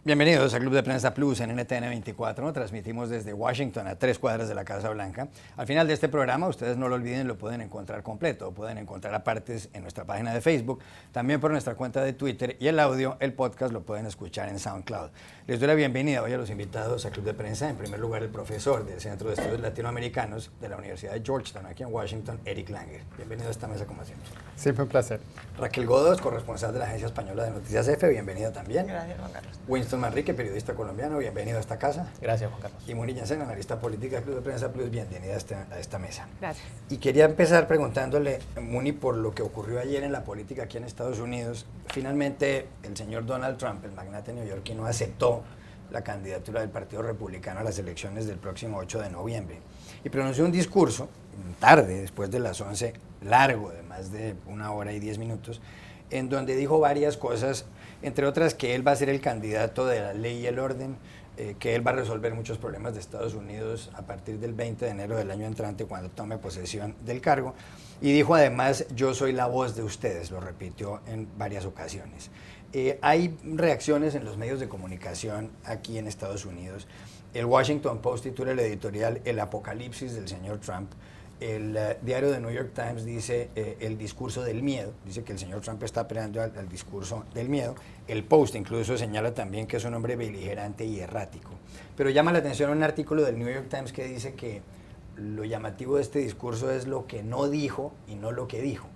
Bienvenidos a Club de Prensa Plus en NTN 24. Transmitimos desde Washington a 3 cuadras de la Casa Blanca. Al final de este programa, ustedes no lo olviden, lo pueden encontrar completo, pueden encontrar a partes en nuestra página de Facebook, también por nuestra cuenta de Twitter, y el audio, el podcast, lo pueden escuchar en SoundCloud. Les doy la bienvenida hoy a los invitados a Club de Prensa. En primer lugar, el profesor del Centro de Estudios Latinoamericanos de la Universidad de Georgetown, aquí en Washington, Eric Langer. Bienvenido a esta mesa, como siempre. Siempre un placer. Raquel Godos, corresponsal de la Agencia Española de Noticias EFE, bienvenida también. Gracias, Juan Carlos. Winston Manrique, periodista colombiano, bienvenido a esta casa. Gracias, Juan Carlos. Y Moni Jansen, analista política, Club de Prensa Plus, bienvenida a esta mesa. Gracias. Y quería empezar preguntándole, Moni, por lo que ocurrió ayer en la política aquí en Estados Unidos. Finalmente, el señor Donald Trump, el magnate neoyorquino, aceptó la candidatura del Partido Republicano a las elecciones del próximo 8 de noviembre. Y pronunció un discurso, tarde, después de las 11, largo, de más de 1 hora y 10 minutos, en donde dijo varias cosas, entre otras que él va a ser el candidato de la ley y el orden, que él va a resolver muchos problemas de Estados Unidos a partir del 20 de enero del año entrante, cuando tome posesión del cargo. Y dijo además, yo soy la voz de ustedes, lo repitió en varias ocasiones. Hay reacciones en los medios de comunicación aquí en Estados Unidos. El Washington Post titula el editorial El apocalipsis del señor Trump. El diario The New York Times dice el discurso del miedo, dice que el señor Trump está apelando al discurso del miedo. El Post incluso señala también que es un hombre beligerante y errático. Pero llama la atención un artículo del New York Times que dice que lo llamativo de este discurso es lo que no dijo y no lo que dijo.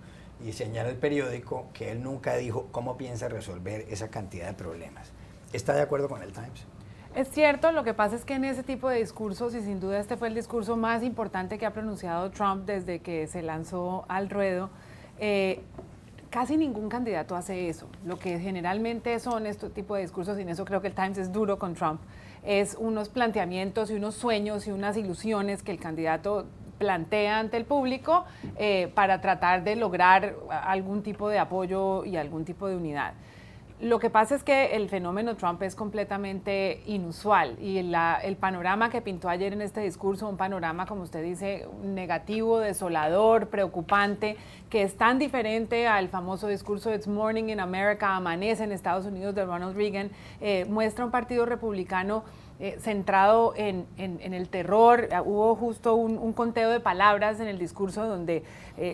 Y señala el periódico que él nunca dijo cómo piensa resolver esa cantidad de problemas. ¿Está de acuerdo con el Times? Es cierto, lo que pasa es que en ese tipo de discursos, y sin duda este fue el discurso más importante que ha pronunciado Trump desde que se lanzó al ruedo, casi ningún candidato hace eso. Lo que generalmente son este tipo de discursos, y en eso creo que el Times es duro con Trump, es unos planteamientos y unos sueños y unas ilusiones que el candidato plantea ante el público para tratar de lograr algún tipo de apoyo y algún tipo de unidad. Lo que pasa es que el fenómeno Trump es completamente inusual y el panorama que pintó ayer en este discurso, un panorama, como usted dice, negativo, desolador, preocupante, que es tan diferente al famoso discurso It's Morning in America, amanece en Estados Unidos de Ronald Reagan, muestra un partido republicano centrado en el terror. Hubo justo un conteo de palabras en el discurso donde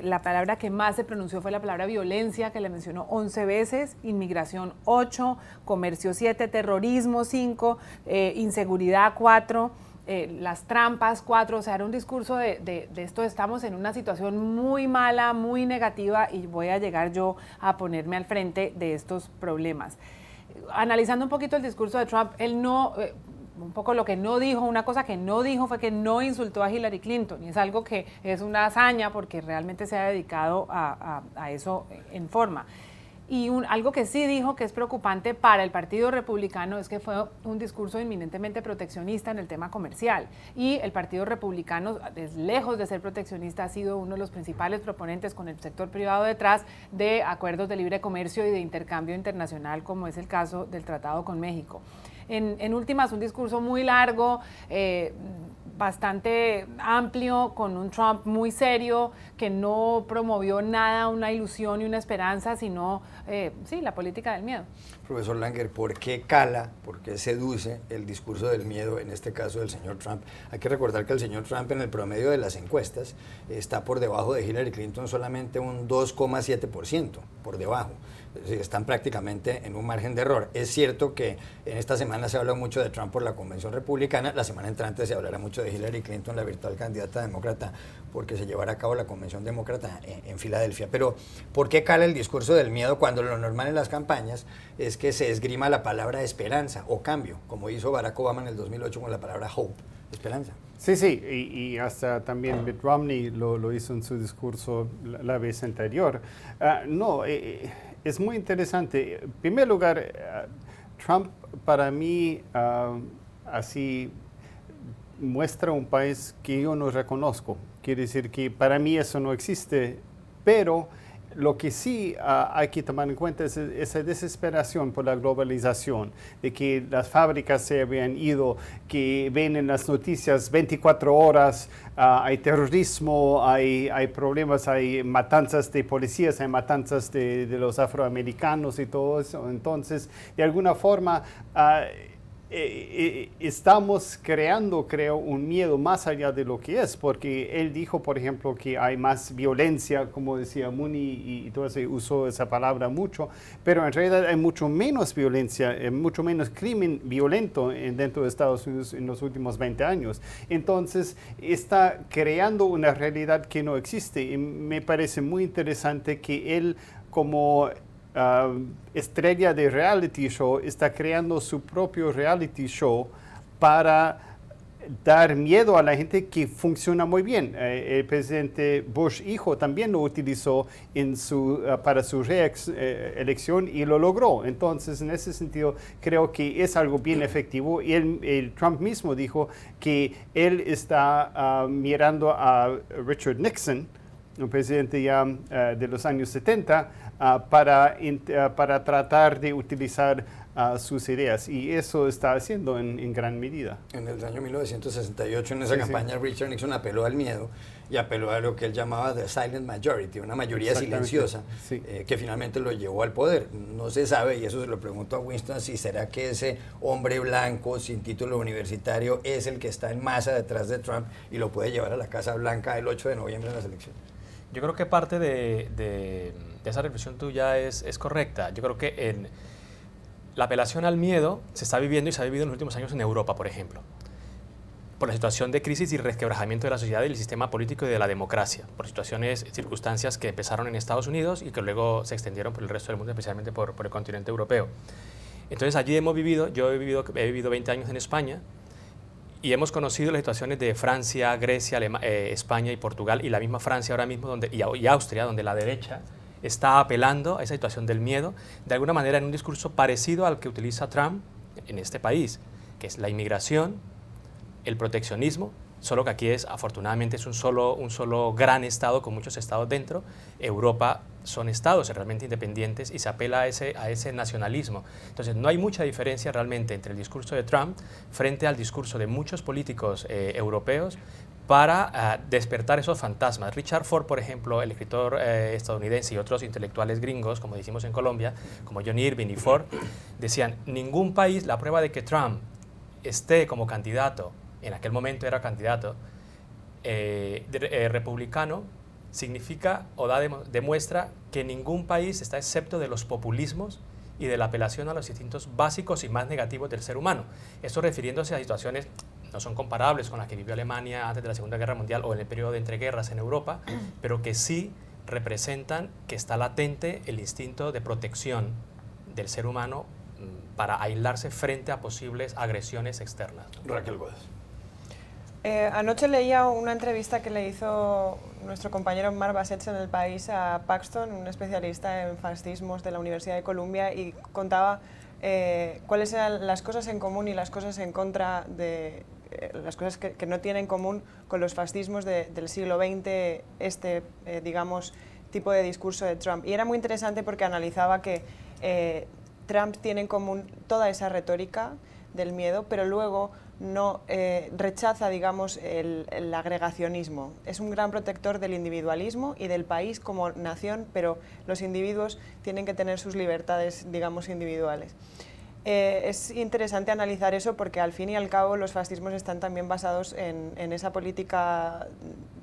la palabra que más se pronunció fue la palabra violencia, que le mencionó 11 veces, inmigración 8, comercio 7, terrorismo 5, inseguridad 4, las trampas 4, o sea, era un discurso de esto, estamos en una situación muy mala, muy negativa y voy a llegar yo a ponerme al frente de estos problemas. Analizando un poquito el discurso de Trump, él no... un poco lo que no dijo, una cosa que no dijo fue que no insultó a Hillary Clinton, y es algo que es una hazaña porque realmente se ha dedicado a eso en forma. Y algo que sí dijo que es preocupante para el Partido Republicano es que fue un discurso inminentemente proteccionista en el tema comercial. Y el Partido Republicano, lejos de ser proteccionista, ha sido uno de los principales proponentes con el sector privado detrás de acuerdos de libre comercio y de intercambio internacional, como es el caso del tratado con México. En últimas, un discurso muy largo, bastante amplio, con un Trump muy serio, que no promovió nada, una ilusión y una esperanza, sino, sí, la política del miedo. Profesor Langer, ¿por qué cala, por qué seduce el discurso del miedo, en este caso del señor Trump? Hay que recordar que el señor Trump en el promedio de las encuestas está por debajo de Hillary Clinton solamente un 2,7%, por debajo. Es decir, están prácticamente en un margen de error. Es cierto que en esta semana se habla mucho de Trump por la convención republicana, la semana entrante se hablará mucho de Hillary Clinton, la virtual candidata demócrata, porque se llevará a cabo la convención demócrata en Filadelfia. Pero, ¿por qué cala el discurso del miedo cuando lo normal en las campañas es que se esgrima la palabra esperanza o cambio, como hizo Barack Obama en el 2008 con la palabra hope, esperanza? Sí, y hasta también Mitt Romney lo hizo en su discurso la vez anterior. Es muy interesante. En primer lugar, Trump para mí así muestra un país que yo no reconozco. Quiere decir que para mí eso no existe, pero lo que sí hay que tomar en cuenta es esa desesperación por la globalización, de que las fábricas se habían ido, que ven en las noticias 24 horas, hay terrorismo, hay problemas, hay matanzas de policías, hay matanzas de los afroamericanos y todo eso. Entonces, de alguna forma, estamos creando, creo, un miedo más allá de lo que es, porque él dijo, por ejemplo, que hay más violencia, como decía Muni, y todo eso, usó esa palabra mucho, pero en realidad hay mucho menos violencia, mucho menos crimen violento dentro de Estados Unidos en los últimos 20 años. Entonces, está creando una realidad que no existe, y me parece muy interesante que él, como estrella de reality show, está creando su propio reality show para dar miedo a la gente, que funciona muy bien. El presidente Bush hijo también lo utilizó para su reelección y lo logró. Entonces, en ese sentido, creo que es algo bien efectivo. Y el Trump mismo dijo que él está mirando a Richard Nixon, un presidente ya de los años 70, para tratar de utilizar sus ideas, y eso está haciendo en gran medida. En el año 1968, en esa campaña, Richard Nixon apeló al miedo y apeló a lo que él llamaba the silent majority, una mayoría silenciosa, que finalmente lo llevó al poder. No se sabe, y eso se lo pregunto a Winston, si será que ese hombre blanco sin título universitario es el que está en masa detrás de Trump y lo puede llevar a la Casa Blanca el 8 de noviembre en las elecciones. Yo creo que parte de esa reflexión tuya es correcta. Yo creo que la apelación al miedo se está viviendo y se ha vivido en los últimos años en Europa, por ejemplo, por la situación de crisis y resquebrajamiento de la sociedad y del sistema político y de la democracia, por circunstancias que empezaron en Estados Unidos y que luego se extendieron por el resto del mundo, especialmente por el continente europeo. Entonces allí yo he vivido 20 años en España, y hemos conocido las situaciones de Francia, Grecia, España y Portugal, y la misma Francia ahora mismo, y Austria, donde la derecha está apelando a esa situación del miedo, de alguna manera en un discurso parecido al que utiliza Trump en este país, que es la inmigración, el proteccionismo, solo que aquí afortunadamente es un solo gran estado con muchos estados dentro. Europa son estados realmente independientes y se apela a ese nacionalismo. Entonces no hay mucha diferencia realmente entre el discurso de Trump frente al discurso de muchos políticos europeos para despertar esos fantasmas. Richard Ford, por ejemplo, el escritor estadounidense, y otros intelectuales gringos, como decimos en Colombia, como John Irving y Ford, decían, ningún país, la prueba de que Trump esté como candidato, en aquel momento era candidato republicano, significa o demuestra que ningún país está excepto de los populismos y de la apelación a los instintos básicos y más negativos del ser humano. Esto refiriéndose a situaciones no son comparables con las que vivió Alemania antes de la Segunda Guerra Mundial o en el periodo de entreguerras en Europa, pero que sí representan que está latente el instinto de protección del ser humano para aislarse frente a posibles agresiones externas. Raquel Gómez. Anoche leía una entrevista que le hizo nuestro compañero Marc Bassets en El País a Paxton, un especialista en fascismos de la Universidad de Columbia, y contaba cuáles eran las cosas en común y las cosas en contra de las cosas que no tienen en común con los fascismos del siglo XX, digamos, tipo de discurso de Trump. Y era muy interesante porque analizaba que Trump tiene en común toda esa retórica del miedo, pero luego no rechaza, digamos, el agregacionismo. Es un gran protector del individualismo y del país como nación, pero los individuos tienen que tener sus libertades, digamos, individuales. Es interesante analizar eso porque al fin y al cabo los fascismos están también basados en esa política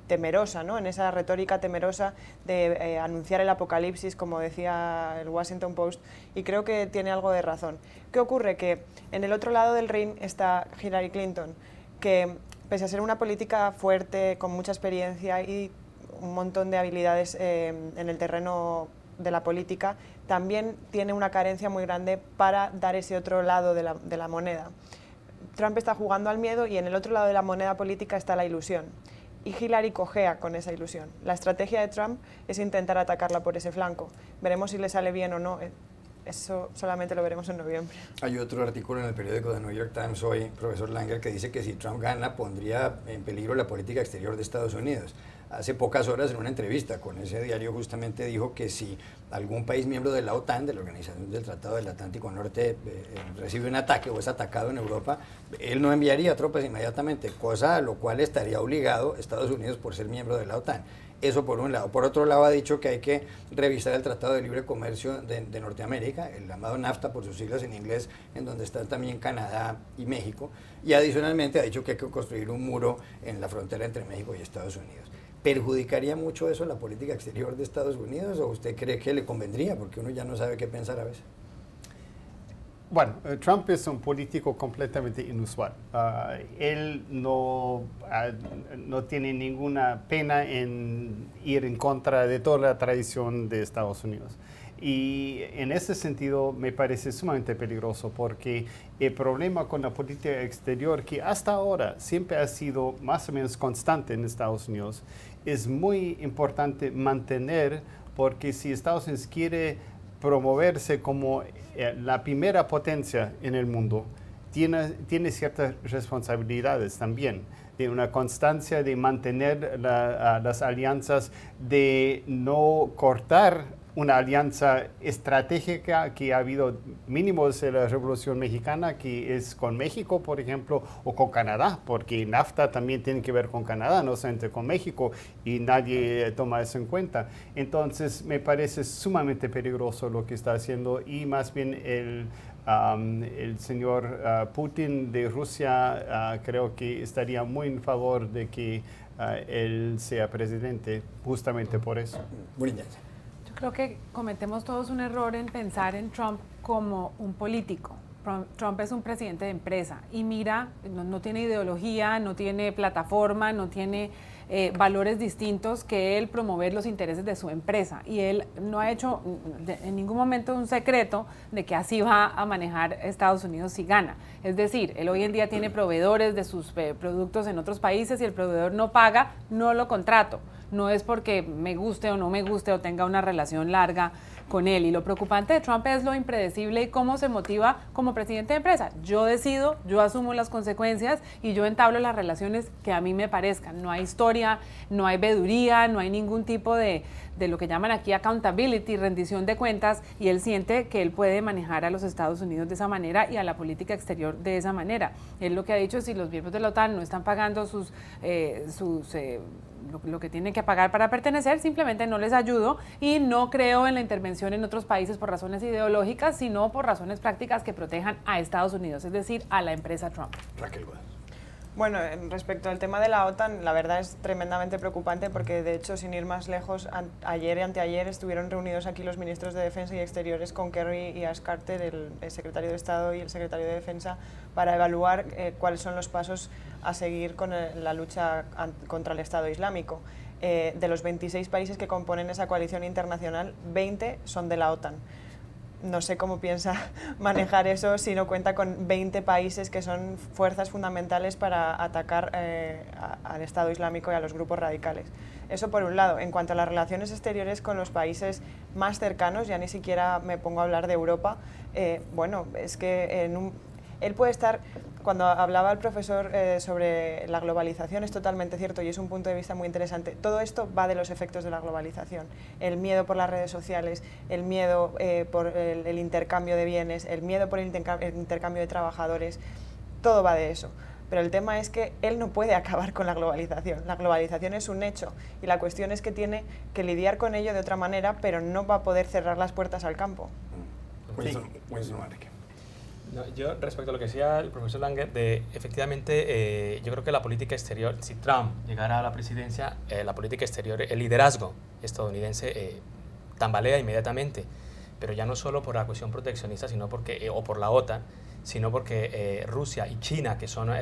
temerosa, ¿no? En esa retórica temerosa de anunciar el apocalipsis, como decía el Washington Post, y creo que tiene algo de razón. ¿Qué ocurre? Que en el otro lado del ring está Hillary Clinton, que pese a ser una política fuerte, con mucha experiencia y un montón de habilidades en el terreno de la política, también tiene una carencia muy grande para dar ese otro lado de la moneda. Trump está jugando al miedo y en el otro lado de la moneda política está la ilusión. Y Hillary cojea con esa ilusión. La estrategia de Trump es intentar atacarla por ese flanco. Veremos si le sale bien o no. Eso solamente lo veremos en noviembre. Hay otro artículo en el periódico The New York Times hoy, profesor Langer, que dice que si Trump gana pondría en peligro la política exterior de Estados Unidos. hace pocas horas en una entrevista con ese diario justamente dijo que si algún país miembro de la OTAN, de la Organización del Tratado del Atlántico Norte, recibe un ataque o es atacado en Europa, él no enviaría tropas inmediatamente, cosa a lo cual estaría obligado Estados Unidos por ser miembro de la OTAN. Eso por un lado. Por otro lado ha dicho que hay que revisar el Tratado de Libre Comercio de Norteamérica, el llamado NAFTA por sus siglas en inglés, en donde están también Canadá y México. Y adicionalmente ha dicho que hay que construir un muro en la frontera entre México y Estados Unidos. ¿Perjudicaría mucho eso la política exterior de Estados Unidos o usted cree que le convendría? Porque uno ya no sabe qué pensar a veces. Bueno, Trump es un político completamente inusual. Él no tiene ninguna pena en ir en contra de toda la tradición de Estados Unidos. Y en ese sentido me parece sumamente peligroso porque el problema con la política exterior, que hasta ahora siempre ha sido más o menos constante en Estados Unidos, es muy importante mantener, porque si Estados Unidos quiere promoverse como la primera potencia en el mundo, tiene ciertas responsabilidades también, de una constancia de mantener las alianzas, de no cortar una alianza estratégica que ha habido mínimo desde la Revolución Mexicana, que es con México, por ejemplo, o con Canadá, porque NAFTA también tiene que ver con Canadá, no solamente con México, y nadie toma eso en cuenta. Entonces, me parece sumamente peligroso lo que está haciendo, y más bien el señor Putin de Rusia creo que estaría muy en favor de que él sea presidente, justamente por eso. Creo que cometemos todos un error en pensar en Trump como un político. Trump es un presidente de empresa y mira, no tiene ideología, no tiene plataforma, no tiene valores distintos que él promover los intereses de su empresa. Y él no ha hecho en ningún momento un secreto de que así va a manejar Estados Unidos si gana. Es decir, él hoy en día tiene proveedores de sus productos en otros países y el proveedor no paga, no lo contrato. No es porque me guste o no me guste o tenga una relación larga con él. Y lo preocupante de Trump es lo impredecible y cómo se motiva como presidente de empresa. Yo decido, yo asumo las consecuencias y yo entablo las relaciones que a mí me parezcan. No hay historia, no hay veeduría, no hay ningún tipo de lo que llaman aquí accountability, rendición de cuentas, y él siente que él puede manejar a los Estados Unidos de esa manera y a la política exterior de esa manera. Él lo que ha dicho es si los miembros de la OTAN no están pagando lo que tienen que pagar para pertenecer, simplemente no les ayudo y no creo en la intervención en otros países por razones ideológicas, sino por razones prácticas que protejan a Estados Unidos, es decir, a la empresa Trump. Raquel Gómez. Bueno, respecto al tema de la OTAN, la verdad es tremendamente preocupante porque, de hecho, sin ir más lejos, ayer y anteayer estuvieron reunidos aquí los ministros de Defensa y Exteriores con Kerry y Ash Carter, el secretario de Estado y el secretario de Defensa, para evaluar cuáles son los pasos a seguir con la lucha contra el Estado Islámico. De los 26 países que componen esa coalición internacional, 20 son de la OTAN. No sé cómo piensa manejar eso si no cuenta con 20 países que son fuerzas fundamentales para atacar al Estado Islámico y a los grupos radicales. Eso por un lado. En cuanto a las relaciones exteriores con los países más cercanos, ya ni siquiera me pongo a hablar de Europa, bueno, es que él puede estar... Cuando hablaba el profesor sobre la globalización, es totalmente cierto y es un punto de vista muy interesante. Todo esto va de los efectos de la globalización. El miedo por las redes sociales, el miedo por el intercambio de bienes, el miedo por el intercambio de trabajadores, todo va de eso. Pero el tema es que él no puede acabar con la globalización. La globalización es un hecho y la cuestión es que tiene que lidiar con ello de otra manera, pero no va a poder cerrar las puertas al campo. No, yo, respecto a lo que decía el profesor Langer, efectivamente, yo creo que la política exterior, si Trump llegara a la presidencia, la política exterior, el liderazgo estadounidense tambalea inmediatamente, pero ya no solo por la cuestión proteccionista, sino porque, o por la OTAN, sino porque Rusia y China, que son,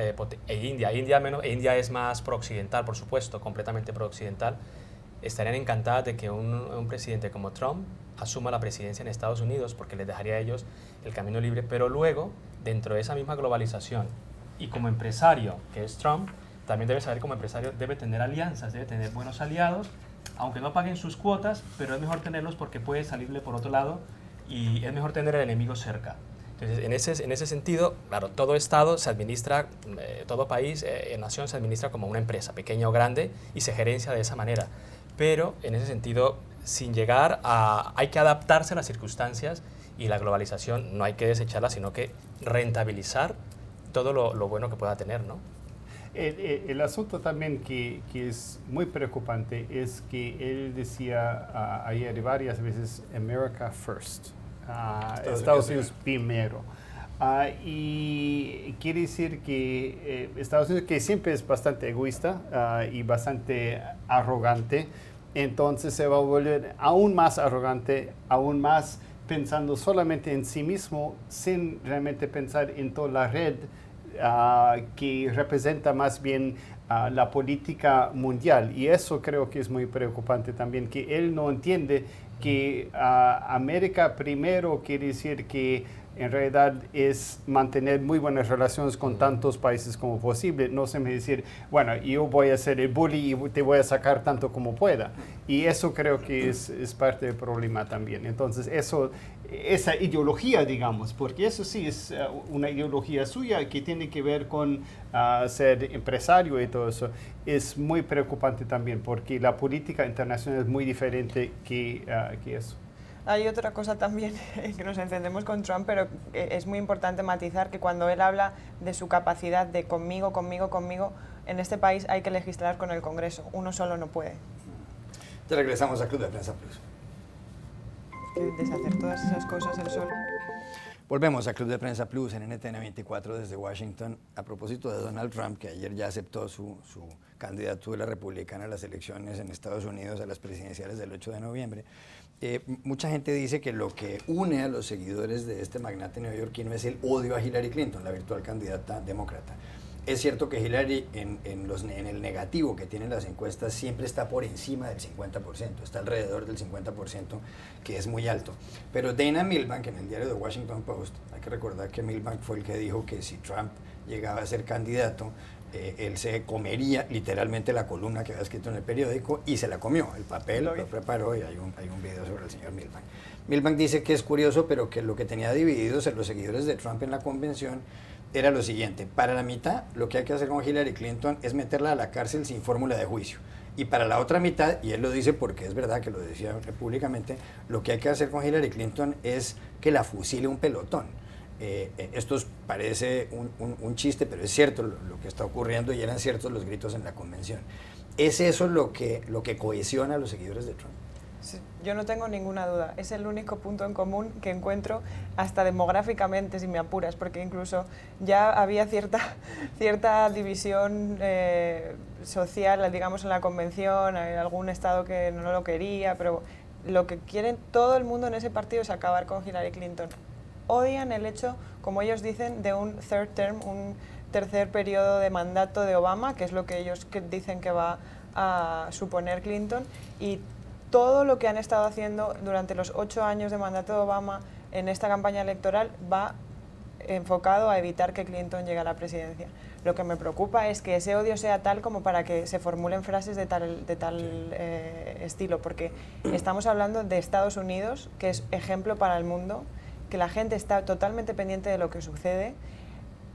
India es más pro-occidental, por supuesto, completamente pro-occidental, estarían encantadas de que un presidente como Trump asuma la presidencia en Estados Unidos porque les dejaría a ellos el camino libre, pero luego, dentro de esa misma globalización y como empresario, que es Trump, también debe saber como empresario, debe tener alianzas, debe tener buenos aliados, aunque no paguen sus cuotas, pero es mejor tenerlos porque puede salirle por otro lado y es mejor tener el enemigo cerca. Entonces, en ese sentido, claro, todo Estado se administra, todo país, nación se administra como una empresa, pequeña o grande, y se gerencia de esa manera. Pero en ese sentido, sin llegar a... hay que adaptarse a las circunstancias, y la globalización no hay que desecharla, sino que rentabilizar todo lo bueno que pueda tener, ¿no? El asunto también que es muy preocupante es que él decía ayer varias veces America first, Estados Unidos primero. Y quiere decir que Estados Unidos, que siempre es bastante egoísta y bastante arrogante, entonces se va a volver aún más arrogante, aún más pensando solamente en sí mismo, sin realmente pensar en toda la red que representa más bien la política mundial. Y eso creo que es muy preocupante también, que él no entiende que América primero quiere decir que en realidad es mantener muy buenas relaciones con tantos países como posible, no se me decir, bueno, yo voy a ser el bully y te voy a sacar tanto como pueda. Y eso creo que es parte del problema también. Entonces, esa ideología, digamos, porque eso sí es una ideología suya que tiene que ver con ser empresario y todo eso, es muy preocupante también, porque la política internacional es muy diferente que eso. Hay otra cosa también, que nos encendemos con Trump, pero es muy importante matizar que cuando él habla de su capacidad de conmigo, en este país hay que legislar con el Congreso, uno solo no puede. Te regresamos a Club de Prensa Plus. Que deshacer todas esas cosas él solo. Volvemos a Club de Prensa Plus en NTN 24 desde Washington. A propósito de Donald Trump, que ayer ya aceptó su candidatura republicana a las elecciones en Estados Unidos, a las presidenciales del 8 de noviembre. Mucha gente dice que lo que une a los seguidores de este magnate neoyorquino es el odio a Hillary Clinton, la virtual candidata demócrata. Es cierto que Hillary en el negativo que tienen las encuestas siempre está por encima del 50%, está alrededor del 50%, que es muy alto. Pero Dana Milbank, en el diario The Washington Post, hay que recordar que Milbank fue el que dijo que si Trump llegaba a ser candidato, él se comería literalmente la columna que había escrito en el periódico, y se la comió. El papel lo preparó, y hay un video sobre el señor Milbank. Milbank dice que es curioso, pero que lo que tenía divididos en los seguidores de Trump en la convención era lo siguiente: para la mitad, lo que hay que hacer con Hillary Clinton es meterla a la cárcel sin fórmula de juicio. Y para la otra mitad, y él lo dice porque es verdad que lo decía públicamente, lo que hay que hacer con Hillary Clinton es que la fusile un pelotón. Esto parece un chiste, pero es cierto lo que está ocurriendo, y eran ciertos los gritos en la convención. ¿Es eso lo que cohesiona a los seguidores de Trump? Sí, yo no tengo ninguna duda. Es el único punto en común que encuentro, hasta demográficamente, si me apuras, porque incluso ya había cierta división social, digamos, en la convención, hay algún estado que no lo quería, pero lo que quieren todo el mundo en ese partido es acabar con Hillary Clinton. Odian el hecho, como ellos dicen, de un third term, un tercer periodo de mandato de Obama, que es lo que ellos dicen que va a suponer Clinton, y todo lo que han estado haciendo durante los 8 años de mandato de Obama en esta campaña electoral va enfocado a evitar que Clinton llegue a la presidencia. Lo que me preocupa es que ese odio sea tal como para que se formulen frases de tal estilo, porque estamos hablando de Estados Unidos, que es ejemplo para el mundo, que la gente está totalmente pendiente de lo que sucede.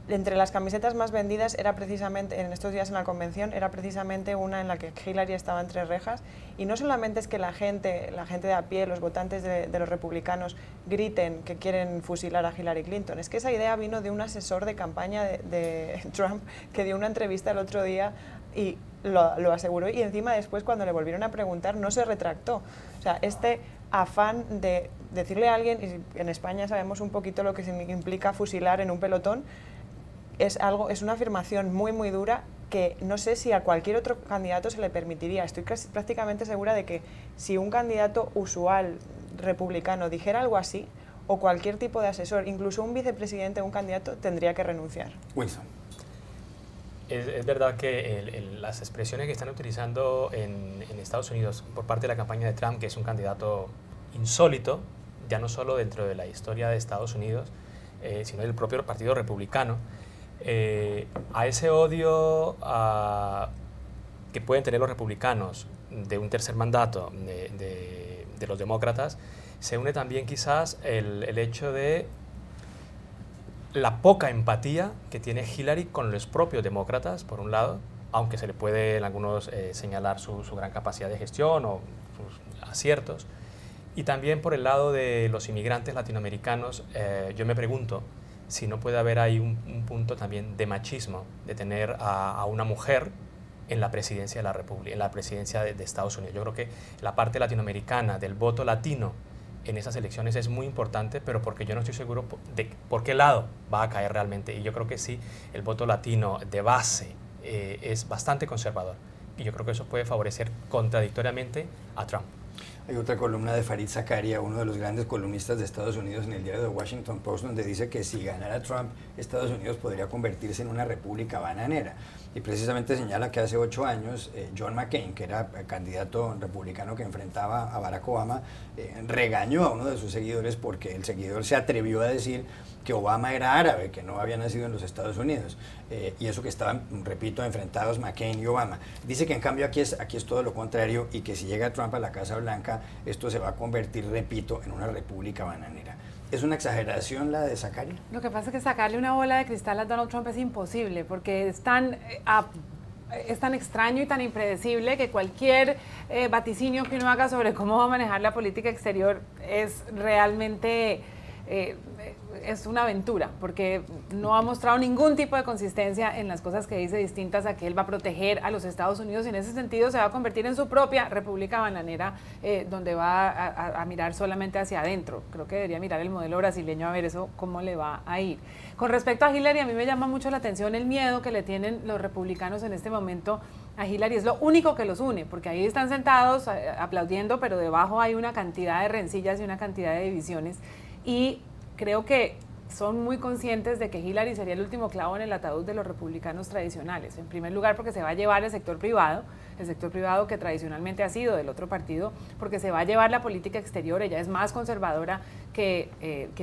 Entre las camisetas más vendidas era precisamente, en estos días en la convención, era precisamente una en la que Hillary estaba entre rejas, y no solamente es que la gente de a pie, los votantes de los republicanos, griten que quieren fusilar a Hillary Clinton, es que esa idea vino de un asesor de campaña de Trump, que dio una entrevista el otro día y lo aseguró, y encima después, cuando le volvieron a preguntar, no se retractó. O sea, este afán de decirle a alguien, y en España sabemos un poquito lo que implica fusilar en un pelotón, es una afirmación muy, muy dura, que no sé si a cualquier otro candidato se le permitiría. Estoy prácticamente segura de que si un candidato usual republicano dijera algo así, o cualquier tipo de asesor, incluso un vicepresidente o un candidato, tendría que renunciar. Wilson. Es verdad que las expresiones que están utilizando en Estados Unidos por parte de la campaña de Trump, que es un candidato insólito, ya no solo dentro de la historia de Estados Unidos, sino del propio Partido Republicano, a ese odio que pueden tener los republicanos de un tercer mandato de los demócratas, se une también quizás el hecho de la poca empatía que tiene Hillary con los propios demócratas, por un lado, aunque se le puede en algunos señalar su gran capacidad de gestión o sus aciertos. Y también por el lado de los inmigrantes latinoamericanos, yo me pregunto si no puede haber ahí un punto también de machismo, de tener a una mujer en la presidencia de la República, en la presidencia de Estados Unidos. Yo creo que la parte latinoamericana del voto latino en esas elecciones es muy importante, pero porque yo no estoy seguro de por qué lado va a caer realmente. Y yo creo que sí, el voto latino de base es bastante conservador. Y yo creo que eso puede favorecer contradictoriamente a Trump. Hay otra columna de Fareed Zakaria, uno de los grandes columnistas de Estados Unidos, en el diario The Washington Post, donde dice que si ganara Trump, Estados Unidos podría convertirse en una república bananera. Y precisamente señala que hace 8 años John McCain, que era el candidato republicano que enfrentaba a Barack Obama, regañó a uno de sus seguidores porque el seguidor se atrevió a decir que Obama era árabe, que no había nacido en los Estados Unidos. Y eso que estaban, repito, enfrentados McCain y Obama. Dice que en cambio aquí es todo lo contrario y que si llega Trump a la Casa Blanca, esto se va a convertir, repito, en una república bananera. ¿Es una exageración la de Zakaria? Lo que pasa es que sacarle una bola de cristal a Donald Trump es imposible, porque es tan extraño y tan impredecible que cualquier vaticinio que uno haga sobre cómo va a manejar la política exterior es realmente es una aventura, porque no ha mostrado ningún tipo de consistencia en las cosas que dice, distintas a que él va a proteger a los Estados Unidos, y en ese sentido se va a convertir en su propia república bananera, donde va a mirar solamente hacia adentro. Creo que debería mirar el modelo brasileño a ver eso cómo le va a ir. Con respecto a Hillary, a mí me llama mucho la atención el miedo que le tienen los republicanos en este momento a Hillary. Es lo único que los une, porque ahí están sentados aplaudiendo, pero debajo hay una cantidad de rencillas y una cantidad de divisiones, y creo que son muy conscientes de que Hillary sería el último clavo en el ataúd de los republicanos tradicionales. En primer lugar, porque se va a llevar el sector privado que tradicionalmente ha sido del otro partido, porque se va a llevar la política exterior. Ella es más conservadora que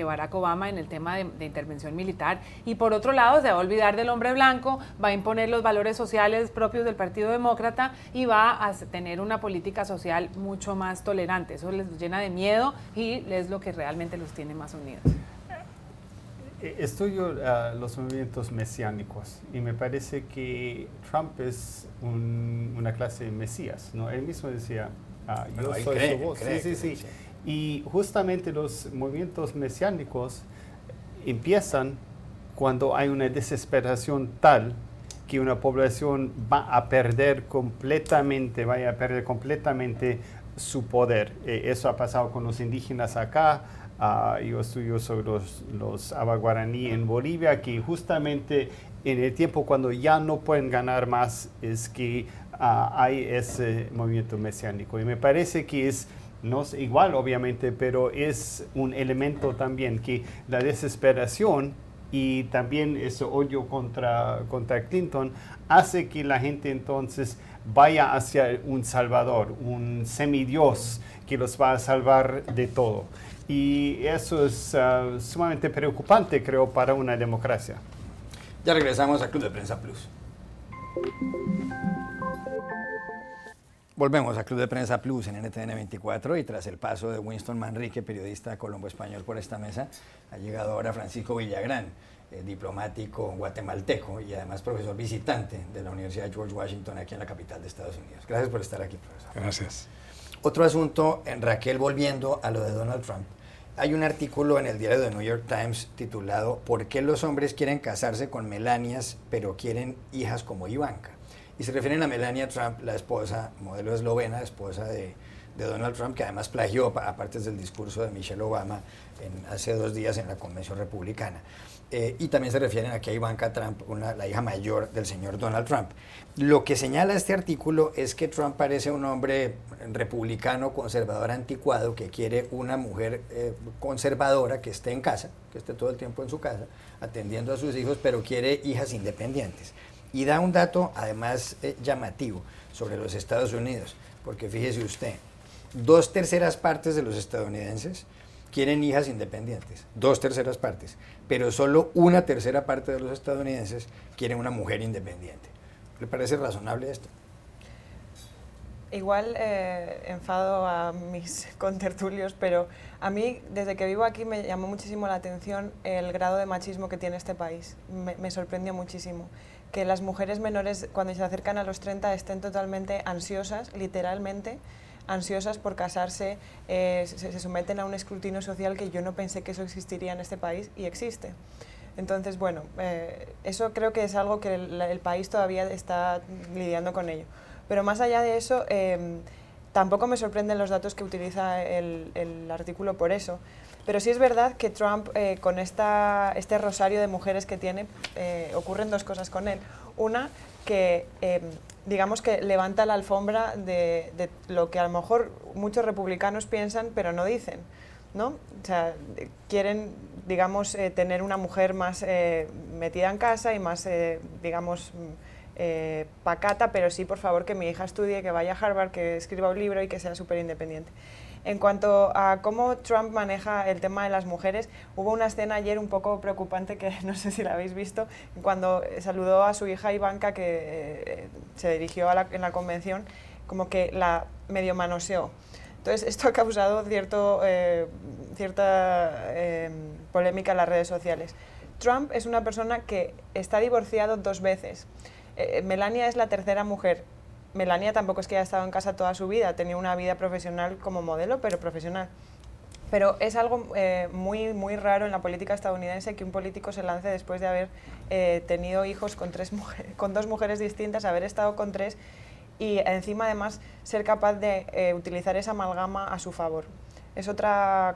Barack Obama en el tema de intervención militar. Y por otro lado, se va a olvidar del hombre blanco, va a imponer los valores sociales propios del Partido Demócrata y va a tener una política social mucho más tolerante. Eso les llena de miedo y es lo que realmente los tiene más unidos. Estudio los movimientos mesiánicos y me parece que Trump es una clase de mesías, ¿no? Él mismo decía, yo soy su voz. Sí. Y justamente los movimientos mesiánicos empiezan cuando hay una desesperación tal que una población vaya a perder completamente su poder. Eso ha pasado con los indígenas acá. Yo estudio sobre los abaguaraní en Bolivia, que justamente en el tiempo cuando ya no pueden ganar más es que hay ese movimiento mesiánico. Y me parece que no es igual obviamente, pero es un elemento también que la desesperación y también ese odio contra Clinton hace que la gente entonces vaya hacia un salvador, un semidios que los va a salvar de todo. Y eso es sumamente preocupante, creo, para una democracia. Ya regresamos a Club de Prensa Plus. Volvemos a Club de Prensa Plus en NTN 24 y tras el paso de Winston Manrique, periodista colombo-español por esta mesa, ha llegado ahora Francisco Villagrán, diplomático guatemalteco y además profesor visitante de la Universidad George Washington aquí en la capital de Estados Unidos. Gracias por estar aquí, profesor. Gracias. Otro asunto, Raquel, volviendo a lo de Donald Trump. Hay un artículo en el diario The New York Times titulado ¿Por qué los hombres quieren casarse con Melanias pero quieren hijas como Ivanka? Y se refieren a Melania Trump, la esposa, modelo eslovena, esposa de Donald Trump, que además plagió a partes del discurso de Michelle Obama hace 2 días en la Convención Republicana. Y también se refieren aquí a Ivanka Trump, la hija mayor del señor Donald Trump. Lo que señala este artículo es que Trump parece un hombre republicano, conservador, anticuado, que quiere una mujer conservadora que esté en casa, que esté todo el tiempo en su casa, atendiendo a sus hijos, pero quiere hijas independientes. Y da un dato, además, llamativo sobre los Estados Unidos, porque fíjese usted, 2/3 partes de los estadounidenses quieren hijas independientes, 2/3 partes, pero solo 1/3 parte de los estadounidenses quieren una mujer independiente. ¿Le parece razonable esto? igual enfado a mis contertulios, pero a mí, desde que vivo aquí, me llamó muchísimo la atención el grado de machismo que tiene este país. Me sorprendió muchísimo. Que las mujeres menores, cuando se acercan a los 30, estén totalmente ansiosas, literalmente, ansiosas por casarse, se someten a un escrutinio social que yo no pensé que eso existiría en este país, y existe. Entonces, bueno, eso creo que es algo que el país todavía está lidiando con ello. Pero más allá de eso, tampoco me sorprenden los datos que utiliza el artículo por eso. Pero sí es verdad que Trump, con este rosario de mujeres que tiene, ocurren dos cosas con él. Una, que digamos que levanta la alfombra de lo que a lo mejor muchos republicanos piensan pero no dicen, ¿no? O sea, quieren, digamos, tener una mujer más metida en casa y más, digamos, pacata, pero sí, por favor, que mi hija estudie, que vaya a Harvard, que escriba un libro y que sea súper independiente. En cuanto a cómo Trump maneja el tema de las mujeres, hubo una escena ayer un poco preocupante que no sé si la habéis visto, cuando saludó a su hija Ivanka, que se dirigió en la convención, como que la medio manoseó. Entonces, esto ha causado cierta polémica en las redes sociales. Trump es una persona que está divorciado 2 veces. Melania es la tercera mujer. Melania tampoco es que haya estado en casa toda su vida, ha tenido una vida profesional como modelo, pero profesional. Pero es algo muy, muy raro en la política estadounidense que un político se lance después de haber tenido hijos con 2 mujeres distintas, haber estado con 3 y encima además ser capaz de utilizar esa amalgama a su favor. Es otra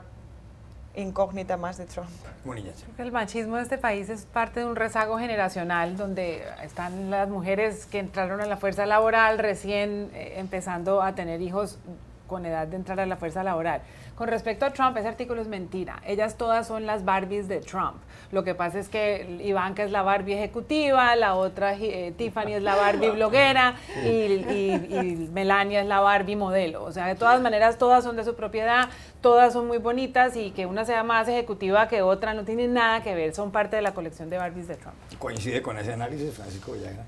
incógnita más de Trump. Creo que el machismo de este país es parte de un rezago generacional donde están las mujeres que entraron a la fuerza laboral recién empezando a tener hijos con edad de entrar a la fuerza laboral. Con respecto a Trump, ese artículo es mentira. Ellas todas son las Barbies de Trump. Lo que pasa es que Ivanka es la Barbie ejecutiva, la otra Tiffany es la Barbie bloguera y Melania es la Barbie modelo. O sea, de todas maneras, todas son de su propiedad, todas son muy bonitas y que una sea más ejecutiva que otra no tiene nada que ver, son parte de la colección de Barbies de Trump. ¿Coincide con ese análisis, Francisco Villagrán?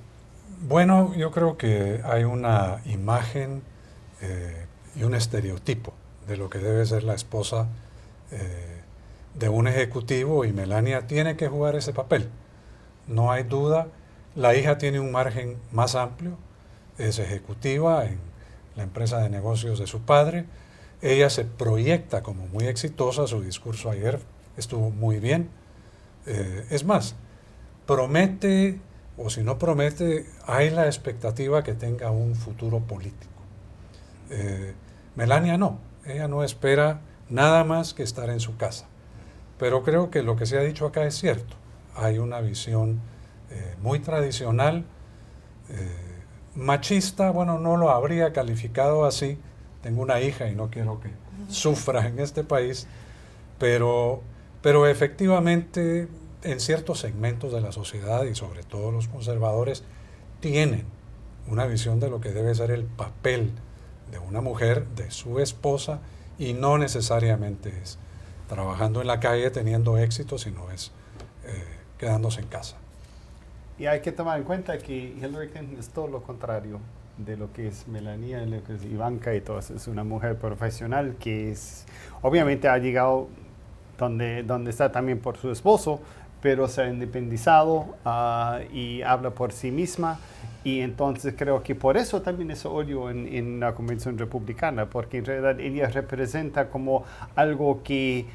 Bueno, yo creo que hay una imagen y un estereotipo de lo que debe ser la esposa de un ejecutivo, y Melania tiene que jugar ese papel. No hay duda, la hija tiene un margen más amplio, es ejecutiva en la empresa de negocios de su padre, ella se proyecta como muy exitosa, su discurso ayer estuvo muy bien, es más, promete, o si no promete, hay la expectativa que tenga un futuro político. Melania no, ella no espera nada más que estar en su casa. Pero creo que lo que se ha dicho acá es cierto. Hay una visión muy tradicional, machista, bueno, no lo habría calificado así. Tengo una hija y no quiero que sufra en este país, pero efectivamente en ciertos segmentos de la sociedad y sobre todo los conservadores tienen una visión de lo que debe ser el papel de una mujer, de su esposa, y no necesariamente es trabajando en la calle teniendo éxito, sino es quedándose en casa. Y hay que tomar en cuenta que Hillary Clinton es todo lo contrario de lo que es Melania, lo que es Ivanka y todo eso. Es una mujer profesional que obviamente ha llegado donde está también por su esposo, pero se ha independizado y habla por sí misma. Y entonces creo que por eso también es odio en la convención republicana, porque en realidad ella representa como algo que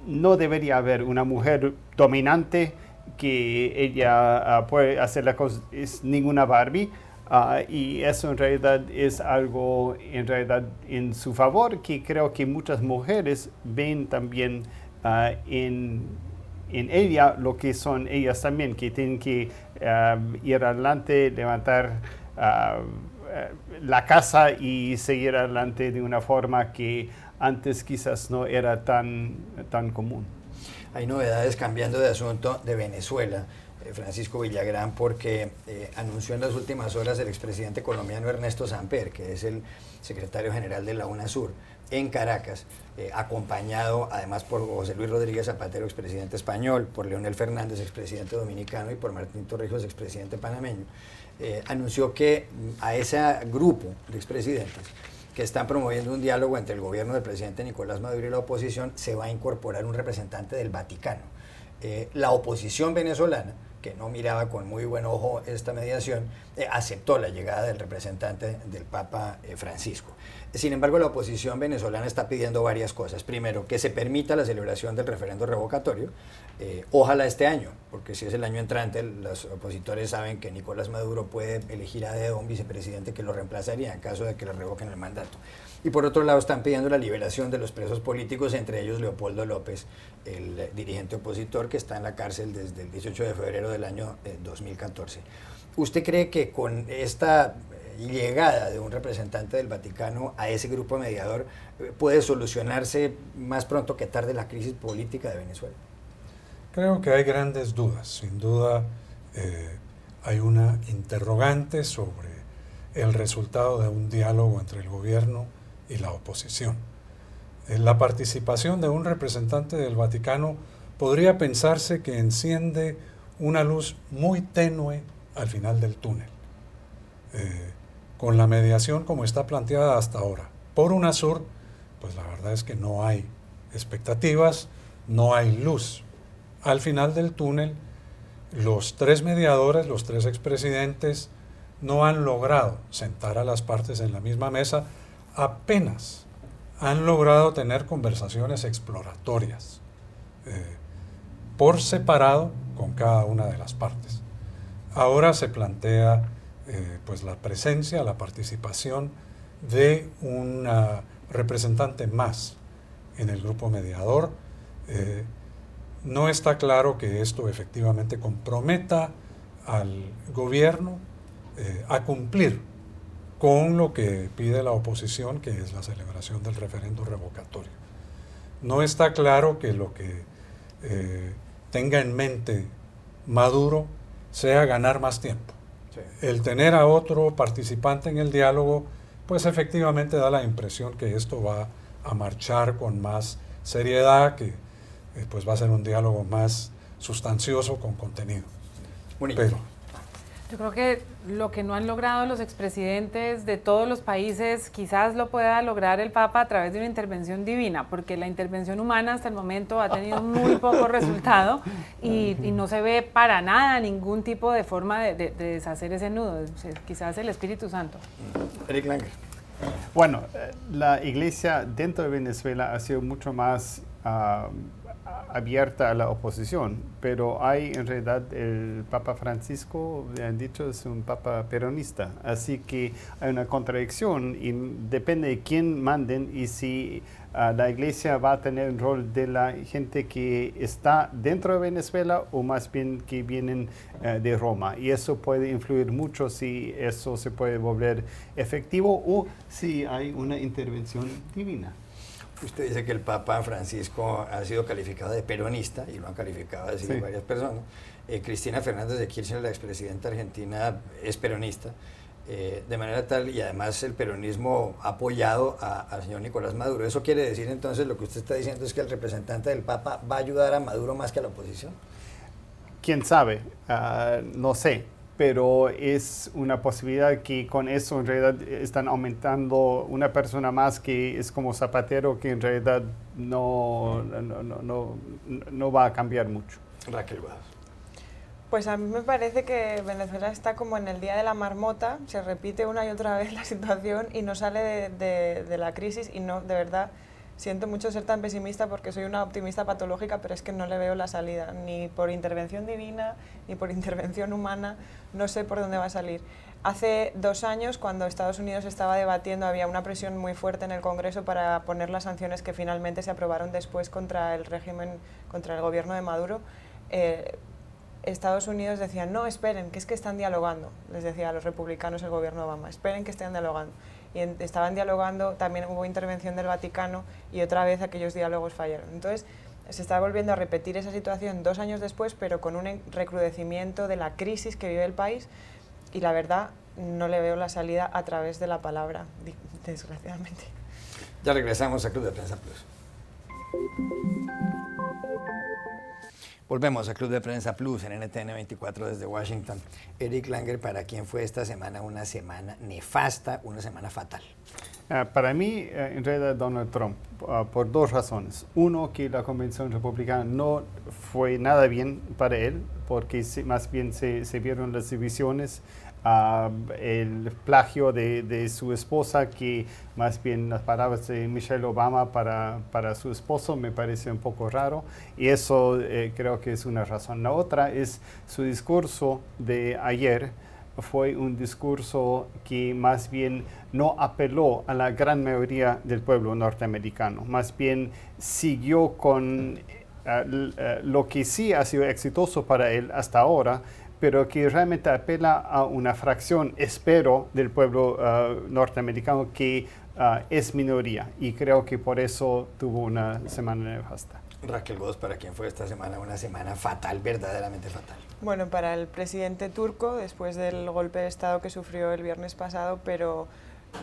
no debería haber, una mujer dominante, que ella puede hacer la cosa, es ninguna Barbie, y eso en realidad es algo en su favor, que creo que muchas mujeres ven también en ella lo que son ellas también, que tienen que ir adelante, levantar la casa y seguir adelante de una forma que antes quizás no era tan común. Hay novedades, cambiando de asunto, de Venezuela, Francisco Villagrán, porque anunció en las últimas horas el expresidente colombiano Ernesto Samper, que es el secretario general de la UNASUR, en Caracas, acompañado además por José Luis Rodríguez Zapatero, expresidente español, por Leonel Fernández, expresidente dominicano, y por Martín Torrijos, expresidente panameño, anunció que a ese grupo de expresidentes que están promoviendo un diálogo entre el gobierno del presidente Nicolás Maduro y la oposición, se va a incorporar un representante del Vaticano. La oposición venezolana, que no miraba con muy buen ojo esta mediación, aceptó la llegada del representante del Papa Francisco. Sin embargo, la oposición venezolana está pidiendo varias cosas. Primero, que se permita la celebración del referendo revocatorio, ojalá este año, porque si es el año entrante, los opositores saben que Nicolás Maduro puede elegir a dedo un vicepresidente que lo reemplazaría en caso de que le revoquen el mandato. Y por otro lado, están pidiendo la liberación de los presos políticos, entre ellos Leopoldo López, el dirigente opositor que está en la cárcel desde el 18 de febrero del año 2014. ¿Usted cree que con esta llegada de un representante del Vaticano a ese grupo mediador puede solucionarse más pronto que tarde la crisis política de Venezuela? Creo que hay grandes dudas. Sin duda hay una interrogante sobre el resultado de un diálogo entre el gobierno y la oposición. La participación de un representante del Vaticano podría pensarse que enciende una luz muy tenue al final del túnel, con la mediación como está planteada hasta ahora. Por UNASUR, pues la verdad es que no hay expectativas, no hay luz. Al final del túnel, los tres mediadores, los tres expresidentes, no han logrado sentar a las partes en la misma mesa, apenas han logrado tener conversaciones exploratorias, por separado con cada una de las partes. Ahora se plantea pues la presencia, la participación de un representante más en el grupo mediador. No está claro que esto efectivamente comprometa al gobierno a cumplir con lo que pide la oposición, que es la celebración del referendo revocatorio. No está claro que lo que tenga en mente Maduro sea ganar más tiempo. Sí. El tener a otro participante en el diálogo, pues efectivamente da la impresión que esto va a marchar con más seriedad, que pues va a ser un diálogo más sustancioso con contenido. Bonito. Pero yo creo que lo que no han logrado los expresidentes de todos los países, quizás lo pueda lograr el Papa a través de una intervención divina, porque la intervención humana hasta el momento ha tenido muy poco resultado y no se ve para nada ningún tipo de forma de deshacer ese nudo. Quizás el Espíritu Santo. Eric Langer. Bueno, la iglesia dentro de Venezuela ha sido mucho más abierta a la oposición, pero hay en realidad el Papa Francisco, me han dicho, es un Papa peronista, así que hay una contradicción y depende de quién manden y si la iglesia va a tener el rol de la gente que está dentro de Venezuela o más bien que vienen de Roma, y eso puede influir mucho si eso se puede volver efectivo o si hay una intervención divina. Usted dice que el Papa Francisco ha sido calificado de peronista, y lo han calificado así sí. Varias personas. Cristina Fernández de Kirchner, la expresidenta argentina, es peronista, de manera tal, y además el peronismo ha apoyado al señor Nicolás Maduro. ¿Eso quiere decir entonces, lo que usted está diciendo es que el representante del Papa va a ayudar a Maduro más que a la oposición? ¿Quién sabe? No sé. Pero es una posibilidad que con eso en realidad están aumentando una persona más que es como Zapatero, que en realidad no va a cambiar mucho. Raquel Guados. Pues a mí me parece que Venezuela está como en el día de la marmota, se repite una y otra vez la situación y no sale de la crisis, y no, de verdad, siento mucho ser tan pesimista porque soy una optimista patológica, pero es que no le veo la salida, ni por intervención divina, ni por intervención humana, no sé por dónde va a salir. Hace 2 años, cuando Estados Unidos estaba debatiendo, había una presión muy fuerte en el Congreso para poner las sanciones que finalmente se aprobaron después contra el régimen, contra el gobierno de Maduro. Estados Unidos decía, no, esperen, que es que están dialogando, les decía a los republicanos el gobierno de Obama, esperen que estén dialogando. Y estaban dialogando, también hubo intervención del Vaticano y otra vez aquellos diálogos fallaron. Entonces se está volviendo a repetir esa situación 2 años después, pero con un recrudecimiento de la crisis que vive el país, y la verdad no le veo la salida a través de la palabra, desgraciadamente. Ya regresamos a Club de Prensa Plus. Volvemos a Club de Prensa Plus en NTN 24 desde Washington. Eric Langer, ¿para quién fue esta semana una semana nefasta, una semana fatal? Para mí, en realidad, Donald Trump, por dos razones. Uno, que la convención republicana no fue nada bien para él, porque más bien se vieron las divisiones, el plagio de su esposa, que más bien las palabras de Michelle Obama para su esposo me parece un poco raro, y eso creo que es una razón. La otra es su discurso de ayer. Fue un discurso que más bien no apeló a la gran mayoría del pueblo norteamericano, más bien siguió con lo que sí ha sido exitoso para él hasta ahora, pero que realmente apela a una fracción, espero, del pueblo norteamericano que es minoría, y creo que por eso tuvo una semana nefasta. Raquel Gómez, ¿para quién fue esta semana una semana fatal, verdaderamente fatal? Bueno, para el presidente turco, después del golpe de Estado que sufrió el viernes pasado, pero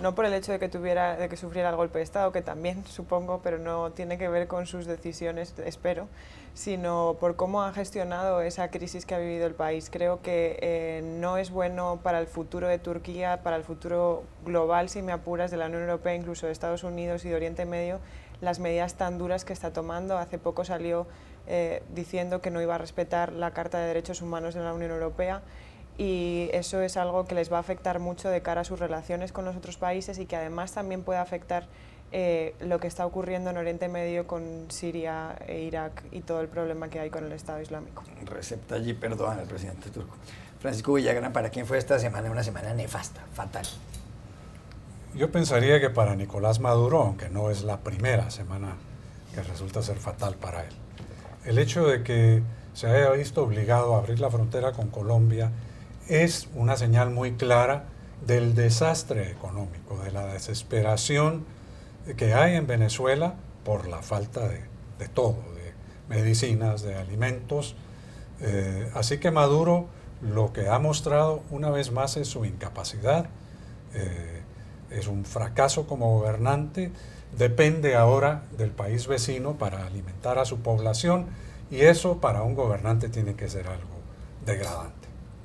no por el hecho de que sufriera el golpe de Estado, que también supongo, pero no tiene que ver con sus decisiones, espero, sino por cómo ha gestionado esa crisis que ha vivido el país. Creo que no es bueno para el futuro de Turquía, para el futuro global, si me apuras, de la Unión Europea, incluso de Estados Unidos y de Oriente Medio, las medidas tan duras que está tomando. Hace poco salió diciendo que no iba a respetar la Carta de Derechos Humanos de la Unión Europea, y eso es algo que les va a afectar mucho de cara a sus relaciones con los otros países, y que además también puede afectar lo que está ocurriendo en Oriente Medio con Siria e Irak y todo el problema que hay con el Estado Islámico. Recep Tayyip Erdogan, el presidente turco. Francisco Villagrán, ¿para quién fue esta semana una semana nefasta, fatal? Yo pensaría que para Nicolás Maduro, aunque no es la primera semana que resulta ser fatal para él. El hecho de que se haya visto obligado a abrir la frontera con Colombia es una señal muy clara del desastre económico, de la desesperación que hay en Venezuela por la falta de todo, de medicinas, de alimentos. Así que Maduro lo que ha mostrado una vez más es su incapacidad, es un fracaso como gobernante, depende ahora del país vecino para alimentar a su población, y eso para un gobernante tiene que ser algo degradante.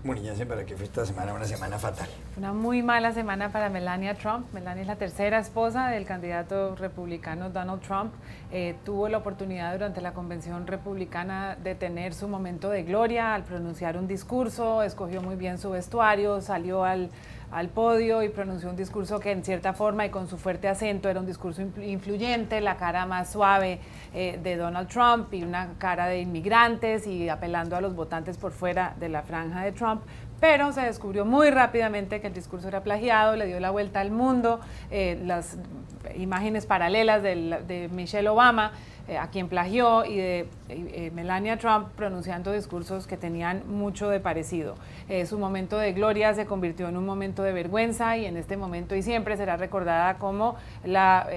Muniñense, ¿para qué fue esta semana una semana fatal? Una muy mala semana para Melania Trump. Melania es la tercera esposa del candidato republicano Donald Trump. Tuvo la oportunidad durante la convención republicana de tener su momento de gloria al pronunciar un discurso, escogió muy bien su vestuario, salió al podio y pronunció un discurso que en cierta forma y con su fuerte acento era un discurso influyente, la cara más suave de Donald Trump y una cara de inmigrantes y apelando a los votantes por fuera de la franja de Trump. Pero se descubrió muy rápidamente que el discurso era plagiado, le dio la vuelta al mundo, las imágenes paralelas de Michelle Obama, a quien plagió, y de Melania Trump pronunciando discursos que tenían mucho de parecido. Su momento de gloria se convirtió en un momento de vergüenza, y en este momento y siempre será recordada como la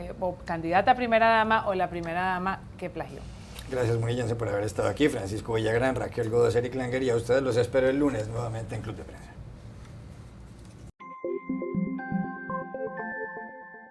candidata a primera dama o la primera dama que plagió. Gracias, Muniñense, por haber estado aquí. Francisco Villagrán, Raquel Gómez, Eric Langer, y a ustedes los espero el lunes nuevamente en Club de Prensa.